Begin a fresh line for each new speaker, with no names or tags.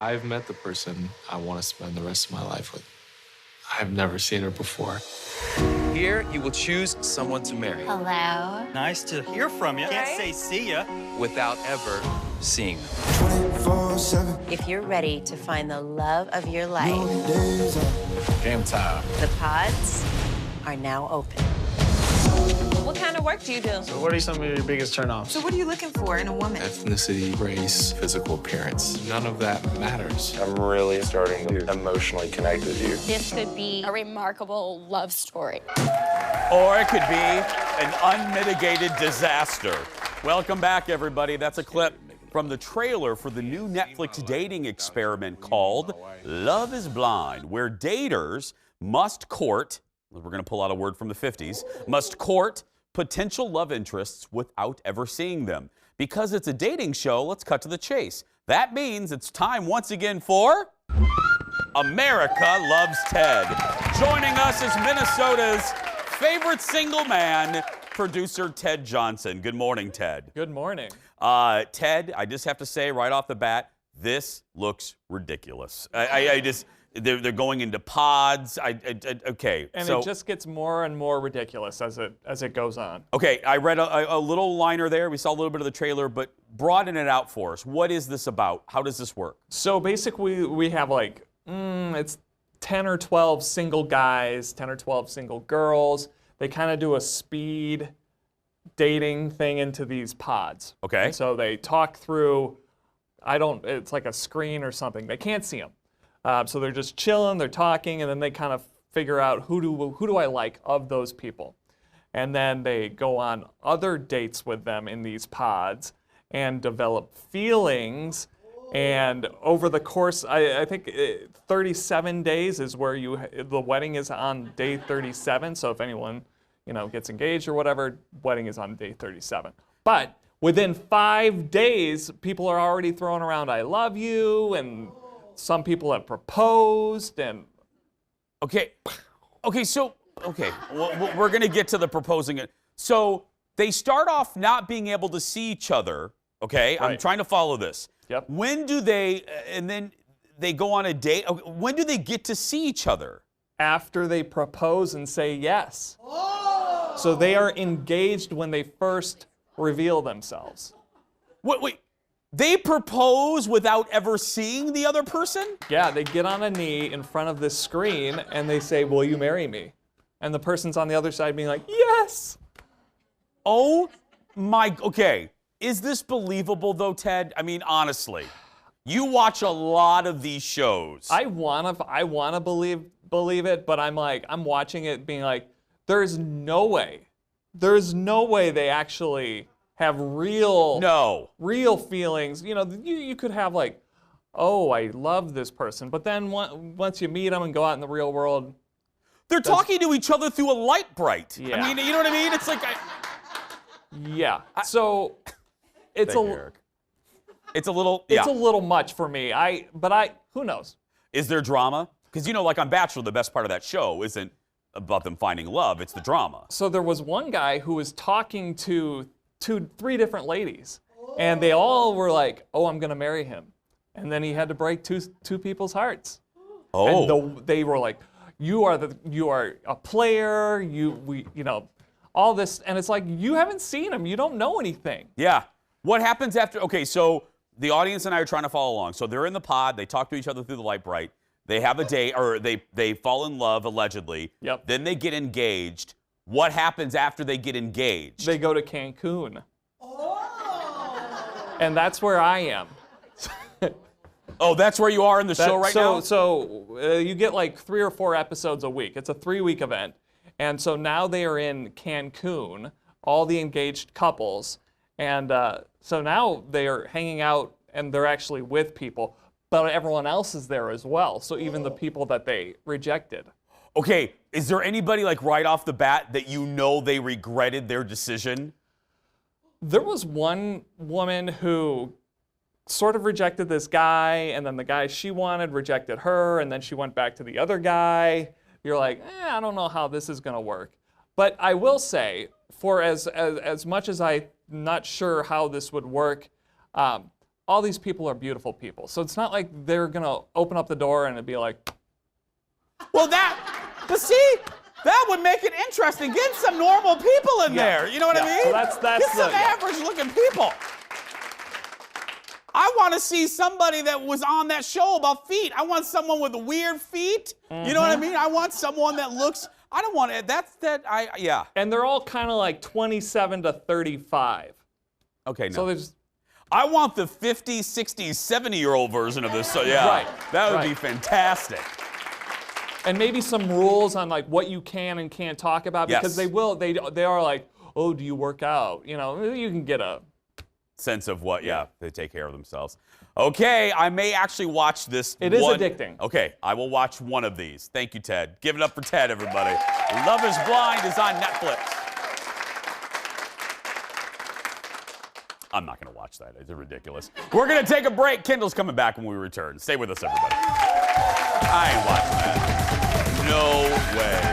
I've met the person I want to spend the rest of my life with. I've never seen her before.
Here, you will choose someone to marry
Hello.
Nice to hear from you. Can't say see ya.
without ever seeing them.
24/7.
If you're ready to find the love of your life,
Days are
Game time.
the pods are now open.
What kind of work do you do?
What are some of your biggest turnoffs?
So what are you looking for in a woman?
Ethnicity, race, physical appearance. None of that matters.
I'm really starting to emotionally connect with you.
This could be a remarkable love story.
Or it could be an unmitigated disaster. Welcome back, everybody. That's a clip from the trailer for the new Netflix dating experiment called Love is Blind, where daters must court, we're going to pull out a word from the 50s, must court potential love interests without ever seeing them. Because it's a dating show, let's cut to the chase. That means it's time once again for America Loves Ted. Joining us is Minnesota's favorite single man, producer Ted Johnson. Good morning, Ted.
Good morning.
Ted, I just have to say right off the bat, this looks ridiculous. They're going into pods. Okay.
And
so,
it just gets more and more ridiculous as it goes on.
okay, I read a little liner there. We saw a little bit of the trailer, but broaden it out for us. What is this about? How does this work?
So basically, we have like, it's 10 or 12 single guys, 10 or 12 single girls. They kind of do a speed dating thing into these pods.
Okay.
And so they talk through, it's like a screen or something. They can't see them. So they're just chilling, they're talking, and then they kind of figure out who do I like of those people. And then they go on other dates with them in these pods and develop feelings. And over the course, I think 37 days is where the wedding is on day 37. So if anyone, gets engaged or whatever, wedding is on day 37. But within 5 days, people are already throwing around "I love you," and some people have proposed, and
Okay, so we're going to get to the proposing. So they start off not being able to see each other, okay? I'm
Right.
trying to follow this.
Yep.
When do they, and then they go on a date, when do they get to see each other?
after they propose and say yes. So they are engaged when they first reveal themselves.
Wait, they propose without ever seeing the other person?
Yeah, they get on a knee in front of this screen and they say, "Will you marry me?" And the person's on the other side being like, "Yes."
Oh my, okay. Is this believable though, Ted? I mean, honestly, you watch a lot of these shows.
I wanna believe it, but I'm watching it being like, there's no way they actually have real feelings. You know, you could have like, oh, I love this person, but then once you meet them and go out in the real world,
they're talking to each other through a light bright.
Yeah.
I mean, you know what I mean? It's like,
yeah. So it's
Thank you, Eric. It's a little,
it's a little much for me. But who knows?
Is there drama? Because, you know, like on Bachelor, the best part of that show isn't about them finding love, it's the drama.
So there was one guy who was talking to three different ladies, and they all were like, "Oh, I'm gonna marry him," and then he had to break two people's hearts.
Oh.
And they were like, "You are a player. All this," and it's like, you haven't seen him. You don't know anything.
Yeah. What happens after, okay, so the audience and I are trying to follow along. So they're in the pod, they talk to each other through the light bright, they have a date, or they fall in love, allegedly.
Yep.
Then they get engaged. What happens after they get engaged?
They go to Cancun. And that's where I am.
Oh, that's where you are in the show right now?
So you get like 3 or 4 episodes a week. It's a 3-week event. And so now they are in Cancun, all the engaged couples. And so now they are hanging out and they're actually with people, but everyone else is there as well. So even the people that they rejected.
Okay, is there anybody like right off the bat that you know they regretted their decision?
There was one woman who sort of rejected this guy, and then the guy she wanted rejected her, and then she went back to the other guy. You're like, I don't know how this is gonna work. But I will say, for as much as I'm not sure how this would work, all these people are beautiful people. So it's not like they're gonna open up the door and it'd be like,
Well, but see, that would make it interesting. Get some normal people in there. You know what I mean?
So that's
Get some average-looking people. I want to see somebody that was on that show about feet. I want someone with weird feet. You know what I mean? I want someone that looks. I don't want it. Yeah.
And they're all kind of like 27 to 35.
Okay, no.
So there's.
I want the 50, 60, 70-year-old version of this. So yeah,
Right,
that would
right.
be fantastic.
And maybe some rules on like what you can and can't talk about because
Yes.
they are like, oh, do you work out? You know, you can get a
Sense of what, they take care of themselves. Okay, I may actually watch this.
It is addicting.
Okay, I will watch one of these. Thank you, Ted. Give it up for Ted, everybody. Love is Blind is on Netflix. I'm not going to watch that. It's ridiculous. We're going to take a break. Kendall's coming back when we return. Stay with us, everybody. I ain't watching that. No way.